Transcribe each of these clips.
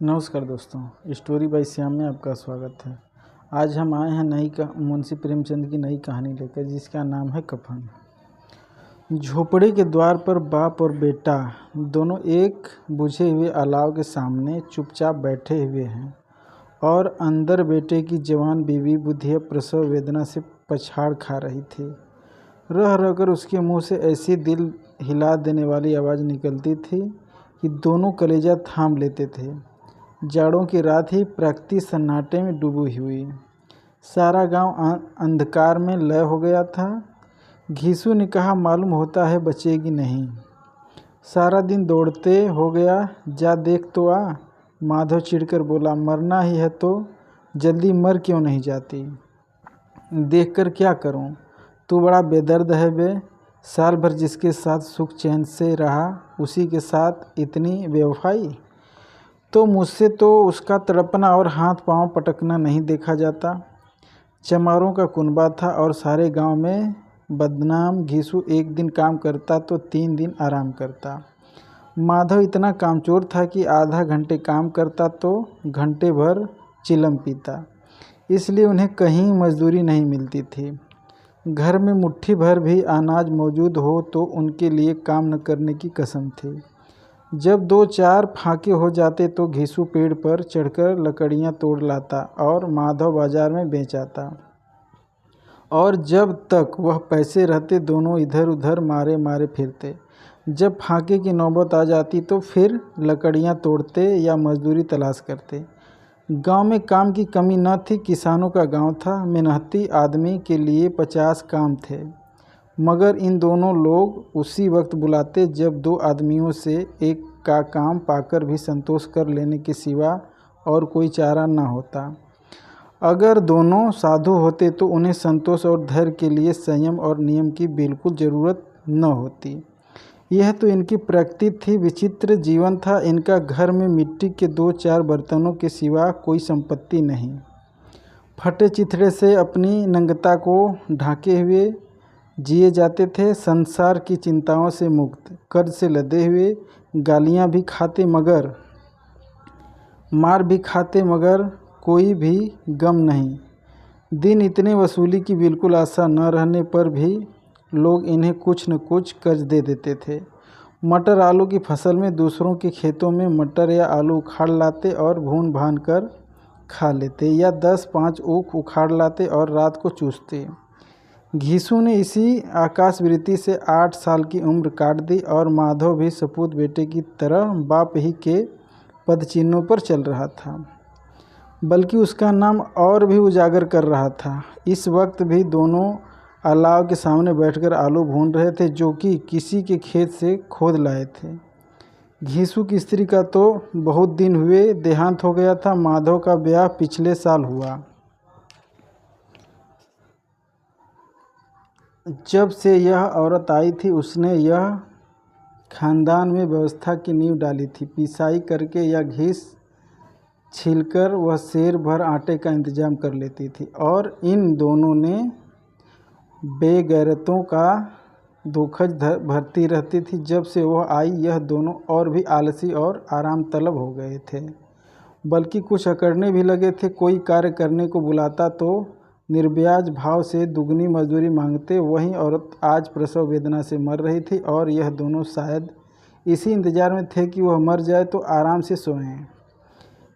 नमस्कार दोस्तों, story by Shyam में आपका स्वागत है। आज हम आए हैं मुंशी प्रेमचंद की नई कहानी लेकर, जिसका नाम है कफन। झोपड़ी के द्वार पर बाप और बेटा दोनों एक बुझे हुए अलाव के सामने चुपचाप बैठे हुए हैं और अंदर बेटे की जवान बीवी बुधिया प्रसव वेदना से पछाड़ खा रही थी। रह रहकर उसके मुंह से ऐसी दिल हिला देने वाली आवाज़ निकलती थी कि दोनों कलेजा थाम लेते थे। जाड़ों की रात ही प्रकृति सन्नाटे में डूबी हुई। सारा गांव अंधकार में लय हो गया था। घीसू ने कहा, मालूम होता है बचेगी नहीं। सारा दिन दौड़ते हो गया, जा देख तो आ। माधव चिढ़कर बोला, मरना ही है तो जल्दी मर क्यों नहीं जाती? देखकर क्या करूं? तू बड़ा बेदर्द है बे। साल भर जिसके साथ सुख चैन से रहा, उसी के साथ इतनी बेवफाई। तो मुझसे तो उसका तड़पना और हाथ पांव पटकना नहीं देखा जाता। चमारों का कुनबा था और सारे गांव में बदनाम। घीसू एक दिन काम करता तो 3 दिन आराम करता। माधव इतना कामचोर था कि आधा घंटे काम करता तो घंटे भर चिलम पीता। इसलिए उन्हें कहीं मजदूरी नहीं मिलती थी। घर में मुट्ठी भर भी अनाज मौजूद हो तो उनके लिए काम न करने की कसम थी। जब 2-4 फाके हो जाते तो घीसू पेड़ पर चढ़कर लकड़ियां तोड़ लाता और माधव बाजार में बेच आता। और जब तक वह पैसे रहते दोनों इधर उधर मारे मारे फिरते। जब फाके की नौबत आ जाती तो फिर लकड़ियां तोड़ते या मजदूरी तलाश करते। गांव में काम की कमी न थी। किसानों का गांव था। मेहनती आदमी के लिए 50 काम थे। मगर इन दोनों लोग उसी वक्त बुलाते जब 2 आदमियों से एक का काम पाकर भी संतोष कर लेने के सिवा और कोई चारा न होता। अगर दोनों साधु होते तो उन्हें संतोष और धैर्य के लिए संयम और नियम की बिल्कुल ज़रूरत न होती। यह तो इनकी प्रकृति थी। विचित्र जीवन था इनका। घर में मिट्टी के 2-4 बर्तनों के सिवा कोई संपत्ति नहीं। फटे चिथड़े से अपनी नंगता को ढाके हुए जिए जाते थे। संसार की चिंताओं से मुक्त, कर्ज से लदे हुए, गालियां भी खाते मगर मार भी खाते मगर कोई भी गम नहीं। दिन इतने वसूली की बिल्कुल आशा न रहने पर भी लोग इन्हें कुछ न कुछ कर्ज दे देते थे। मटर आलू की फसल में दूसरों के खेतों में मटर या आलू उखाड़ लाते और भून भान कर खा लेते, या 10-5 ऊख उखाड़ लाते और रात को चूसते। घीसू ने इसी आकाशवृत्ति से 8 साल की उम्र काट दी और माधव भी सपूत बेटे की तरह बाप ही के पदचिन्हों पर चल रहा था, बल्कि उसका नाम और भी उजागर कर रहा था। इस वक्त भी दोनों अलाव के सामने बैठकर आलू भून रहे थे, जो कि किसी के खेत से खोद लाए थे। घीसू की स्त्री का तो बहुत दिन हुए देहांत हो गया था। माधव का ब्याह पिछले साल हुआ। जब से यह औरत आई थी उसने यह खानदान में व्यवस्था की नींव डाली थी। पिसाई करके या घीस छीलकर वह सेर भर आटे का इंतजाम कर लेती थी और इन दोनों ने बेगैरतों का दोखज भरती रहती थी। जब से वह आई यह दोनों और भी आलसी और आराम तलब हो गए थे, बल्कि कुछ अकड़ने भी लगे थे। कोई कार्य करने को बुलाता तो निर्ब्याज भाव से दुगनी मजदूरी मांगते। वहीं औरत आज प्रसव वेदना से मर रही थी और यह दोनों शायद इसी इंतजार में थे कि वह मर जाए तो आराम से सोएं।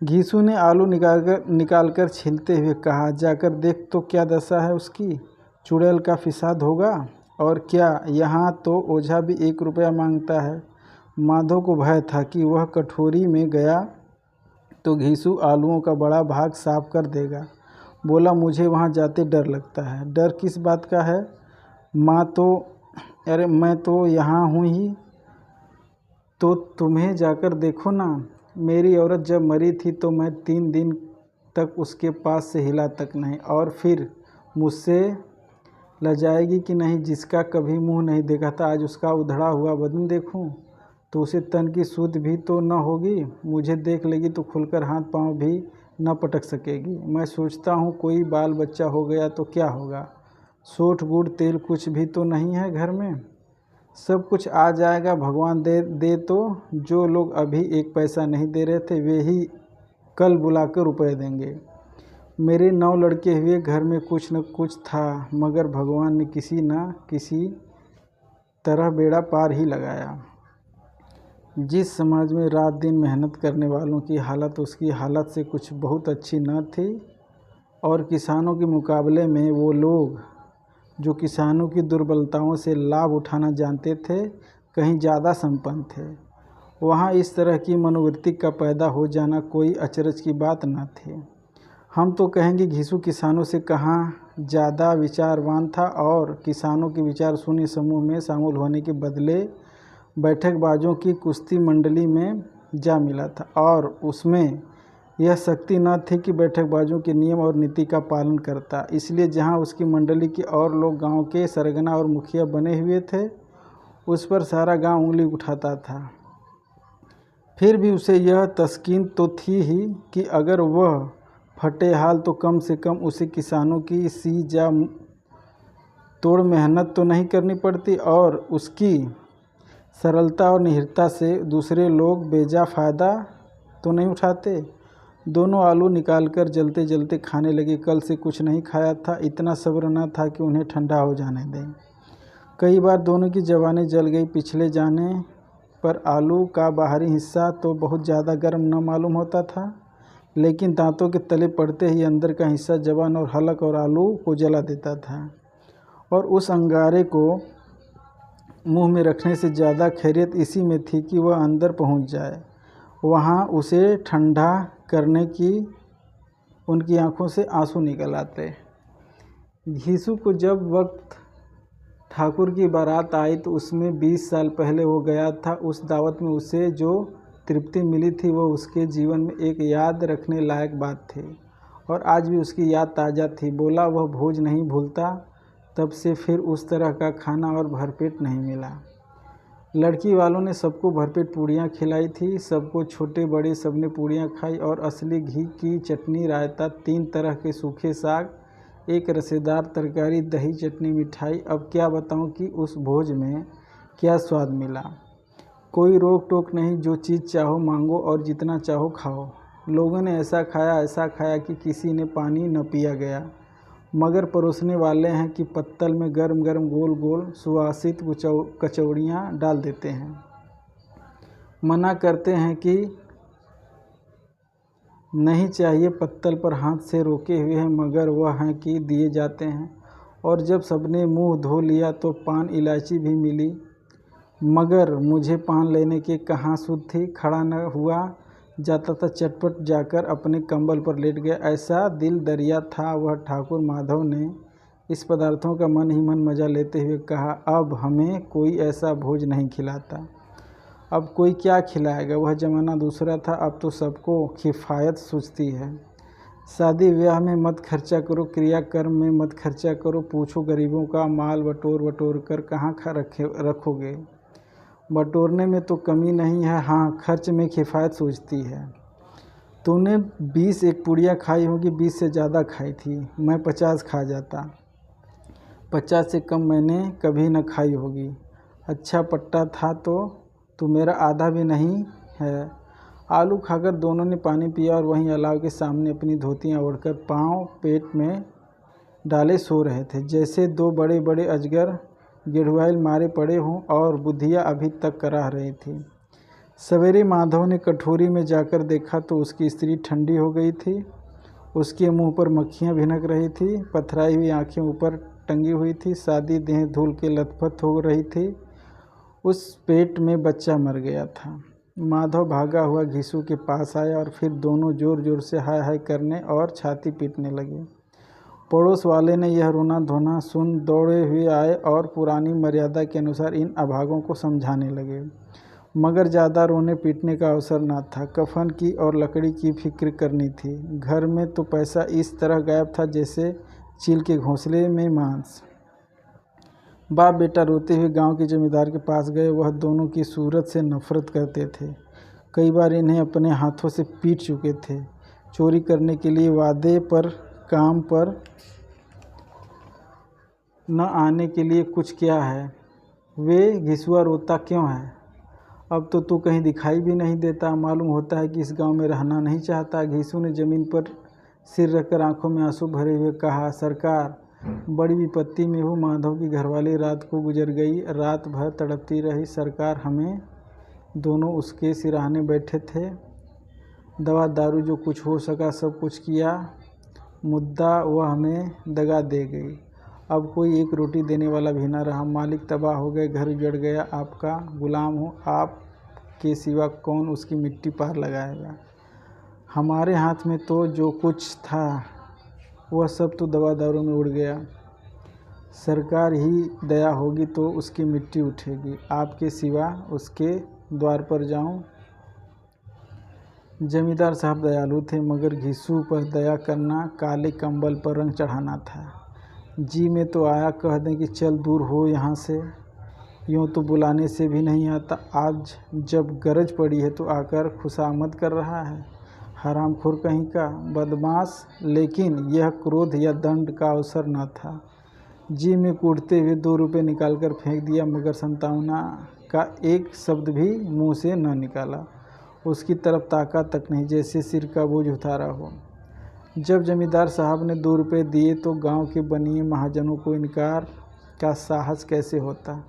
घीसू ने आलू निकालकर छीलते हुए कहा, जाकर देख तो क्या दशा है उसकी। चुड़ैल का फिसाद होगा और क्या। यहाँ तो ओझा भी 1 रुपया मांगता है। माधव को भय था कि वह कठोरी में गया तो घीसू आलूओं का बड़ा भाग साफ कर देगा। बोला, मुझे वहाँ जाते डर लगता है। डर किस बात का है? मैं तो यहाँ हूँ ही। तो तुम्हें जाकर देखो ना। मेरी औरत जब मरी थी तो मैं 3 दिन तक उसके पास से हिला तक नहीं। और फिर मुझसे लजाएगी कि नहीं? जिसका कभी मुंह नहीं देखा था आज उसका उधड़ा हुआ बदन देखूं तो उसे तन की सुध भी तो न होगी। मुझे देख लेगी तो खुलकर हाथ पांव भी न पटक सकेगी। मैं सोचता हूँ कोई बाल बच्चा हो गया तो क्या होगा। सोठ गुड़ तेल कुछ भी तो नहीं है घर में। सब कुछ आ जाएगा भगवान दे तो। जो लोग अभी 1 पैसा नहीं दे रहे थे वे ही कल बुलाकर रुपए देंगे। मेरे 9 लड़के हुए, घर में कुछ न कुछ था, मगर भगवान ने किसी न किसी तरह बेड़ा पार ही लगाया। जिस समाज में रात दिन मेहनत करने वालों की हालत उसकी हालत से कुछ बहुत अच्छी न थी, और किसानों के मुकाबले में वो लोग जो किसानों की दुर्बलताओं से लाभ उठाना जानते थे कहीं ज़्यादा संपन्न थे, वहाँ इस तरह की मनोवृत्ति का पैदा हो जाना कोई अचरज की बात न थी। हम तो कहेंगे घिसू किसानों से कहाँ ज़्यादा विचारवान था, और किसानों के विचार शून्य समूह में शामिल होने के बदले बैठकबाजों की कुश्ती मंडली में जा मिला था, और उसमें यह शक्ति न थी कि बैठकबाजों के नियम और नीति का पालन करता। इसलिए जहाँ उसकी मंडली के और लोग गांव के सरगना और मुखिया बने हुए थे, उस पर सारा गांव उंगली उठाता था। फिर भी उसे यह तस्कीन तो थी ही कि अगर वह फटे हाल तो कम से कम उसे किसानों की सी जा तोड़ मेहनत तो नहीं करनी पड़ती, और उसकी सरलता और निहिरता से दूसरे लोग बेजा फ़ायदा तो नहीं उठाते। दोनों आलू निकालकर जलते जलते खाने लगे। कल से कुछ नहीं खाया था, इतना सब्र न था कि उन्हें ठंडा हो जाने दें। कई बार दोनों की जवानी जल गई। पिछले जाने पर आलू का बाहरी हिस्सा तो बहुत ज़्यादा गर्म न मालूम होता था, लेकिन दांतों के तले पड़ते ही अंदर का हिस्सा जवान और हलक और आलू को जला देता था, और उस अंगारे को मुंह में रखने से ज़्यादा खैरियत इसी में थी कि वह अंदर पहुंच जाए। वहां उसे ठंडा करने की उनकी आंखों से आंसू निकल आते। घिसू को जब वक्त ठाकुर की बारात आई तो उसमें 20 साल पहले वो गया था। उस दावत में उसे जो तृप्ति मिली थी वो उसके जीवन में एक याद रखने लायक बात थी, और आज भी उसकी याद ताज़ा थी। बोला वह भोज नहीं भूलता, तब से फिर उस तरह का खाना और भरपेट नहीं मिला। लड़की वालों ने सबको भरपेट पूड़ियाँ खिलाई थी, सबको छोटे बड़े सबने पूड़ियाँ खाई, और असली घी की चटनी, रायता, 3 तरह के सूखे साग, एक रसेदार तरकारी, दही, चटनी, मिठाई। अब क्या बताऊं कि उस भोज में क्या स्वाद मिला। कोई रोक टोक नहीं, जो चीज़ चाहो मांगो और जितना चाहो खाओ। लोगों ने ऐसा खाया कि किसी ने पानी न पिया गया, मगर परोसने वाले हैं कि पत्तल में गर्म गर्म गोल गोल सुवासित कचौड़ियाँ डाल देते हैं। मना करते हैं कि नहीं चाहिए, पत्तल पर हाथ से रोके हुए हैं, मगर वह हैं कि दिए जाते हैं। और जब सबने मुंह धो लिया तो पान इलायची भी मिली, मगर मुझे पान लेने के कहाँ सुध थी। खड़ा न हुआ जाता था, चटपट जाकर अपने कंबल पर लेट गया। ऐसा दिल दरिया था वह। ठाकुर माधव ने इस पदार्थों का मन ही मन मज़ा लेते हुए कहा, अब हमें कोई ऐसा भोज नहीं खिलाता। अब कोई क्या खिलाएगा। वह ज़माना दूसरा था, अब तो सबको किफ़ायत सूझती है। शादी ब्याह में मत खर्चा करो, क्रियाकर्म में मत खर्चा करो। पूछो गरीबों का माल बटोर कर कहाँ रखोगे। बटोरने में तो कमी नहीं है, हाँ खर्च में किफ़ायत सूझती है। तूने 20 एक पुड़िया खाई होगी, 20 से ज़्यादा खाई थी। मैं 50 खा जाता, 50 से कम मैंने कभी न खाई होगी। अच्छा पट्टा था तो तू मेरा आधा भी नहीं है। आलू खाकर दोनों ने पानी पिया और वहीं अलाव के सामने अपनी धोतियाँ ओढ़कर पाँव पेट में डाले सो रहे थे, जैसे 2 बड़े बड़े अजगर गिढ़वाइल मारे पड़े हों और बुद्धियाँ अभी तक कराह रही थी। सवेरे माधव ने कटोरी में जाकर देखा तो उसकी स्त्री ठंडी हो गई थी। उसके मुंह पर मक्खियाँ भिनक रही थी, पथराई हुई आंखें ऊपर टंगी हुई थी, सादी देह धूल के लथपथ हो रही थी। उस पेट में बच्चा मर गया था। माधव भागा हुआ घिसू के पास आया और फिर दोनों जोर जोर से हाय हाय करने और छाती पीटने लगे। पड़ोस वाले ने यह रोना धोना सुन दौड़े हुए आए और पुरानी मर्यादा के अनुसार इन अभागों को समझाने लगे, मगर ज़्यादा रोने पीटने का अवसर न था। कफन की और लकड़ी की फिक्र करनी थी। घर में तो पैसा इस तरह गायब था जैसे चील के घोंसले में मांस। बाप बेटा रोते हुए गांव के जमींदार के पास गए। वह दोनों की सूरत से नफरत करते थे, कई बार इन्हें अपने हाथों से पीट चुके थे। चोरी करने के लिए वादे पर, काम पर न आने के लिए कुछ क्या है। वे घिसुआ रोता क्यों है। अब तो तू कहीं दिखाई भी नहीं देता, मालूम होता है कि इस गांव में रहना नहीं चाहता। घीसू ने ज़मीन पर सिर रखकर आंखों में आंसू भरे हुए कहा, सरकार, बड़ी विपत्ति में हूँ। माधव की घरवाली रात को गुजर गई। रात भर तड़पती रही सरकार। हमें दोनों उसके सिरहाने बैठे थे। दवा दारू जो कुछ हो सका सब कुछ किया। मुद्दा वह हमें दगा दे गई। अब कोई एक रोटी देने वाला भी न रहा। मालिक तबाह हो गए, घर उजड़ गया। आपका गुलाम हूँ, आप के सिवा कौन उसकी मिट्टी पार लगाएगा। हमारे हाथ में तो जो कुछ था वह सब तो दवा दारू में उड़ गया। सरकार ही दया होगी तो उसकी मिट्टी उठेगी। आपके सिवा उसके द्वार पर जाऊं। जमींदार साहब दयालु थे, मगर घीसू पर दया करना काले कंबल पर रंग चढ़ाना था। जी में तो आया कह दें कि चल दूर हो यहाँ से, यूँ तो बुलाने से भी नहीं आता। आज जब गरज पड़ी है तो आकर खुशामद कर रहा है। हरामखोर कहीं का, बदमाश। लेकिन यह क्रोध या दंड का अवसर न था। जी में कूटते हुए 2 रुपये निकालकर फेंक दिया, मगर संतावना का एक शब्द भी मुंह से न निकाला। उसकी तरफ ताका तक नहीं, जैसे सिर का बोझ उतारा हो। जब जमींदार साहब ने 2 रुपये दिए तो गांव के बनिए महाजनों को इनकार का साहस कैसे होता।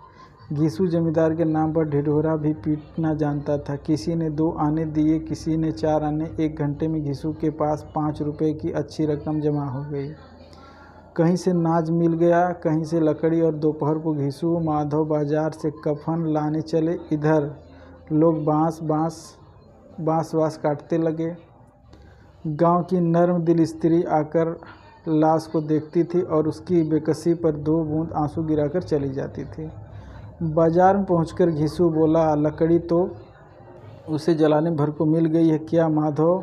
घीसू जमींदार के नाम पर ढिढोरा भी पीटना जानता था। किसी ने 2 आने दिए, किसी ने 4 आने। 1 घंटे में घीसू के पास 5 रुपये की अच्छी रकम जमा हो गई। कहीं से नाज मिल गया, कहीं से लकड़ी, और दोपहर को घीसू माधव बाजार से कफन लाने चले। इधर लोग बांस काटते लगे। गांव की नर्म दिल स्त्री आकर लाश को देखती थी और उसकी बेकसी पर 2 बूंद आंसू गिराकर चली जाती थी। बाजार में पहुंचकर घीसू बोला, लकड़ी तो उसे जलाने भर को मिल गई है क्या माधव?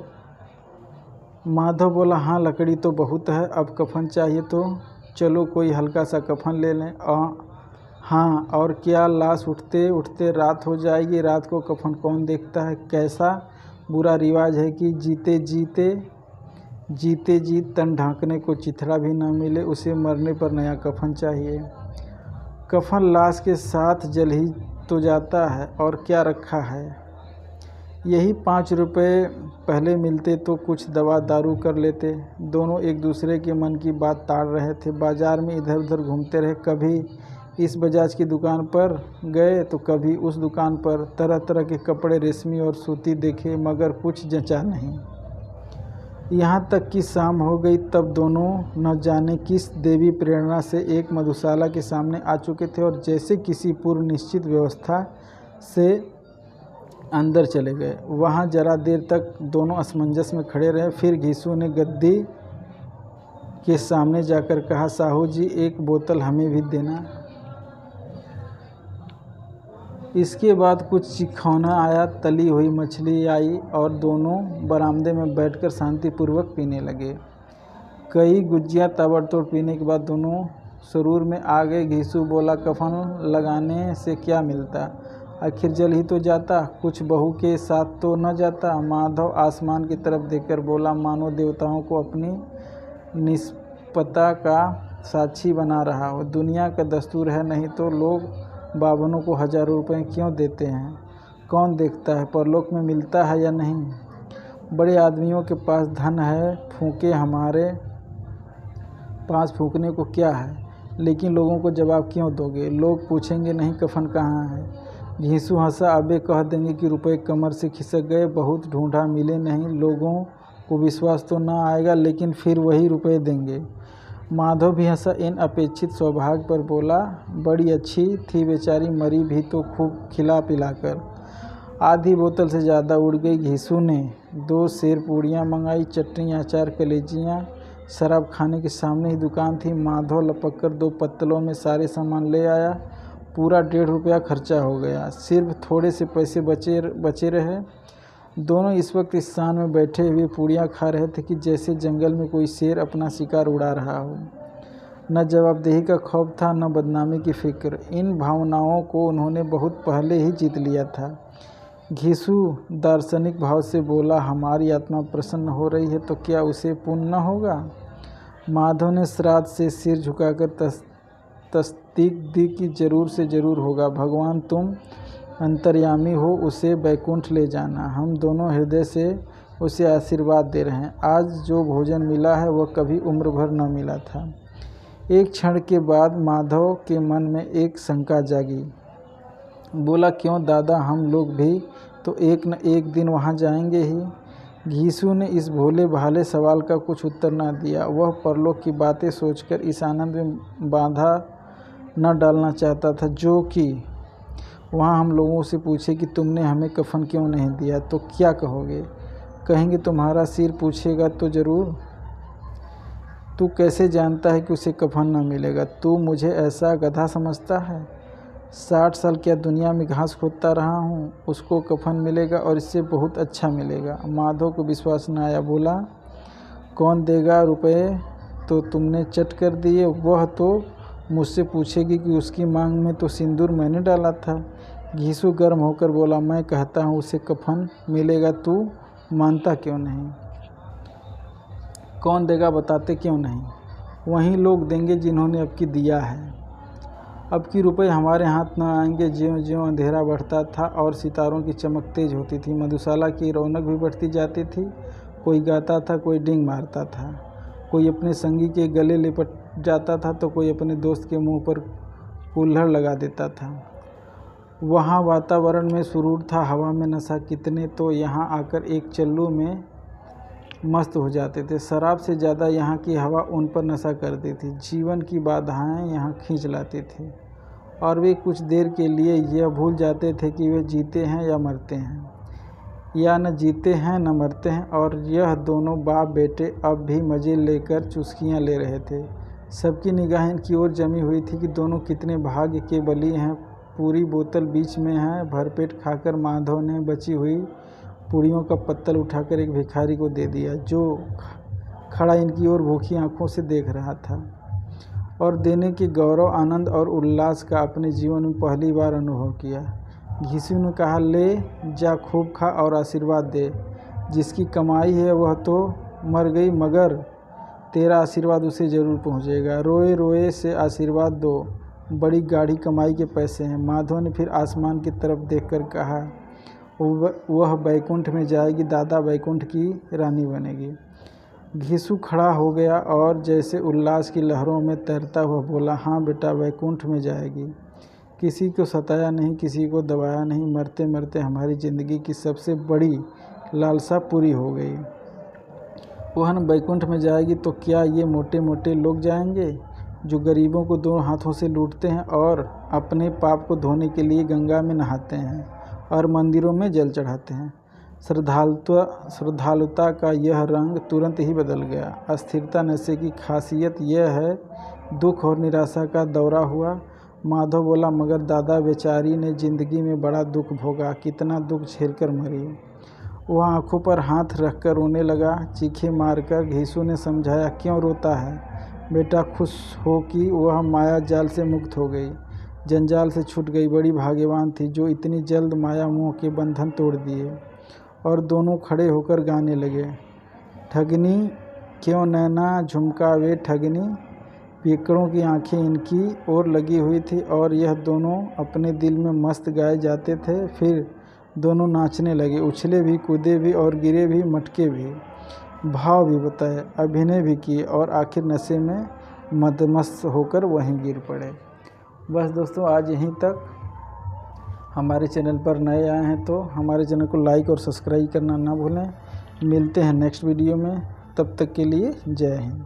माधव बोला, हाँ लकड़ी तो बहुत है, अब कफन चाहिए तो चलो कोई हल्का सा कफन ले लें। हाँ और क्या, लाश उठते उठते रात हो जाएगी। रात को कफन कौन देखता है। कैसा बुरा रिवाज है कि जीते जी तन ढांकने को चिथड़ा भी न मिले, उसे मरने पर नया कफन चाहिए। कफन लाश के साथ जल ही तो जाता है, और क्या रखा है। यही 5 रुपये पहले मिलते तो कुछ दवा दारू कर लेते। दोनों एक दूसरे के मन की बात ताड़ रहे थे। बाजार में इधर उधर घूमते रहे। कभी इस बजाज की दुकान पर गए तो कभी उस दुकान पर। तरह तरह के कपड़े रेशमी और सूती देखे, मगर कुछ जचा नहीं। यहाँ तक कि शाम हो गई। तब दोनों न जाने किस देवी प्रेरणा से एक मधुशाला के सामने आ चुके थे और जैसे किसी पूर्व निश्चित व्यवस्था से अंदर चले गए। वहाँ जरा देर तक दोनों असमंजस में खड़े रहे। फिर घीसू ने गद्दी के सामने जाकर कहा, साहू जी, एक बोतल हमें भी देना। इसके बाद कुछ चिखौना आया, तली हुई मछली आई और दोनों बरामदे में बैठकर शांतिपूर्वक पीने लगे। कई गुज्जियाँ ताबड़तोड़ पीने के बाद दोनों सुरूर में आ गए। घीसू बोला, कफन लगाने से क्या मिलता, आखिर जल ही तो जाता, कुछ बहू के साथ तो न जाता। माधव आसमान की तरफ देखकर बोला, मानो देवताओं को अपनी निष्पता का साक्षी बना रहा हो। दुनिया का दस्तूर है, नहीं तो लोग बाभनों को हजारों रुपए क्यों देते हैं। कौन देखता है परलोक में मिलता है या नहीं। बड़े आदमियों के पास धन है, फूंके, हमारे पास फूंकने को क्या है। लेकिन लोगों को जवाब क्यों दोगे। लोग पूछेंगे नहीं कफन कहाँ है। घीसू हंसा, अबे कह देंगे कि रुपए कमर से खिसक गए, बहुत ढूंढा मिले नहीं। लोगों को विश्वास तो ना आएगा, लेकिन फिर वही रुपए देंगे। माधव भी हंसा इन अपेक्षित सौभाग्य पर। बोला, बड़ी अच्छी थी बेचारी, मरी भी तो खूब खिला पिलाकर। आधी बोतल से ज़्यादा उड़ गई। घीसू ने 2 सेर पूड़ियाँ मंगाई, चटनी, अचार, कलेजियाँ। शराब खाने के सामने ही दुकान थी। माधव लपक कर 2 पत्तलों में सारे सामान ले आया। पूरा 1.5 रुपया खर्चा हो गया। सिर्फ थोड़े से पैसे बचे रहे। दोनों इस वक्त इस स्थान में बैठे हुए पूड़ियाँ खा रहे थे कि जैसे जंगल में कोई शेर अपना शिकार उड़ा रहा हो। न जवाबदेही का खौफ था, न बदनामी की फिक्र। इन भावनाओं को उन्होंने बहुत पहले ही जीत लिया था। घीसू दार्शनिक भाव से बोला, हमारी आत्मा प्रसन्न हो रही है तो क्या उसे पुण्य न होगा। माधव ने श्राद्ध से सिर झुकाकर तस्दीक दी कि जरूर से जरूर होगा। भगवान तुम अंतर्यामी हो उसे वैकुंठ ले जाना। हम दोनों हृदय से उसे आशीर्वाद दे रहे हैं। आज जो भोजन मिला है वह कभी उम्र भर न मिला था। एक क्षण के बाद माधव के मन में एक शंका जागी। बोला, क्यों दादा, हम लोग भी तो एक न एक दिन वहाँ जाएंगे ही। घीसू ने इस भोले भाले सवाल का कुछ उत्तर न दिया। वह परलोक की बातें सोचकर इस आनंद में बाधा न डालना चाहता था जो कि वहाँ हम लोगों से पूछे कि तुमने हमें कफन क्यों नहीं दिया तो क्या कहोगे? कहेंगे तुम्हारा सिर पूछेगा तो ज़रूर। तू कैसे जानता है कि उसे कफन न मिलेगा? तू मुझे ऐसा गधा समझता है? 60 साल क्या दुनिया में घास खोदता रहा हूँ, उसको कफन मिलेगा और इससे बहुत अच्छा मिलेगा। माधव को विश्वास न आया। बोला, कौन देगा रुपए? तो तुमने चट कर दिए। वह तो मुझसे पूछेगी कि उसकी मांग में तो सिंदूर मैंने डाला था। घीसू गर्म होकर बोला, मैं कहता हूँ उसे कफन मिलेगा, तू मानता क्यों नहीं? कौन देगा बताते क्यों नहीं? वही लोग देंगे जिन्होंने अब की दिया है। अब की रुपए हमारे हाथ न आएंगे। ज्यों ज्यों अंधेरा बढ़ता था और सितारों की चमक तेज होती थी, मधुशाला की रौनक भी बढ़ती जाती थी। कोई गाता था, कोई डींग मारता था, कोई अपने संगी के गले लिपट जाता था तो कोई अपने दोस्त के मुंह पर कुल्हड़ लगा देता था। वहाँ वातावरण में सुरूर था, हवा में नशा। कितने तो यहाँ आकर एक चल्लू में मस्त हो जाते थे। शराब से ज़्यादा यहाँ की हवा उन पर नशा करती थी। जीवन की बाधाएं यहाँ खींच लाती थी और वे कुछ देर के लिए यह भूल जाते थे कि वे जीते हैं या मरते हैं, या न जीते हैं न मरते हैं। और यह दोनों बाप बेटे अब भी मज़े लेकर चुस्कियाँ ले रहे थे। सबकी निगाहें इनकी ओर जमी हुई थी कि दोनों कितने भाग्य के बली हैं। पूरी बोतल बीच में है। भरपेट खाकर माधव ने बची हुई पूड़ियों का पत्तल उठाकर एक भिखारी को दे दिया जो खड़ा इनकी ओर भूखी आंखों से देख रहा था और देने के गौरव, आनंद और उल्लास का अपने जीवन में पहली बार अनुभव किया। घीसू ने कहा, ले जा, खूब खा और आशीर्वाद दे। जिसकी कमाई है वह तो मर गई, मगर तेरा आशीर्वाद उसे ज़रूर पहुँचेगा। रोए रोए से आशीर्वाद दो, बड़ी गाढ़ी कमाई के पैसे हैं। माधव ने फिर आसमान की तरफ देखकर कहा, वह बैकुंठ में जाएगी, दादा बैकुंठ की रानी बनेगी। घीसू खड़ा हो गया और जैसे उल्लास की लहरों में तैरता हुआ बोला, हाँ बेटा, बैकुंठ में जाएगी। किसी को सताया नहीं, किसी को दबाया नहीं। मरते मरते हमारी ज़िंदगी की सबसे बड़ी लालसा पूरी हो गई। वह न बैकुंठ में जाएगी तो क्या ये मोटे मोटे लोग जाएंगे जो गरीबों को दोनों हाथों से लूटते हैं और अपने पाप को धोने के लिए गंगा में नहाते हैं और मंदिरों में जल चढ़ाते हैं? श्रद्धालुता का यह रंग तुरंत ही बदल गया। अस्थिरता नशे की खासियत यह है। दुख और निराशा का दौरा हुआ। माधव बोला, मगर दादा, बेचारी ने ज़िंदगी में बड़ा दुख भोगा, कितना दुख झेलकर मरी। वह आंखों पर हाथ रखकर रोने लगा, चीखें मारकर। घीसू ने समझाया, क्यों रोता है बेटा? खुश हो कि वह माया जाल से मुक्त हो गई, जंजाल से छूट गई। बड़ी भाग्यवान थी जो इतनी जल्द माया मोह के बंधन तोड़ दिए। और दोनों खड़े होकर गाने लगे, ठगनी क्यों नैना झुमकावे ठगनी। पियकड़ों की आंखें इनकी ओर लगी हुई थी और यह दोनों अपने दिल में मस्त गाए जाते थे। फिर दोनों नाचने लगे, उछले भी, कूदे भी और गिरे भी, मटके भी, भाव भी बताए, अभिनय भी किए और आखिर नशे में मदमस्त होकर वहीं गिर पड़े। बस दोस्तों, आज यहीं तक। हमारे चैनल पर नए आए हैं तो हमारे चैनल को लाइक और सब्सक्राइब करना ना भूलें। मिलते हैं नेक्स्ट वीडियो में, तब तक के लिए जय हिंद।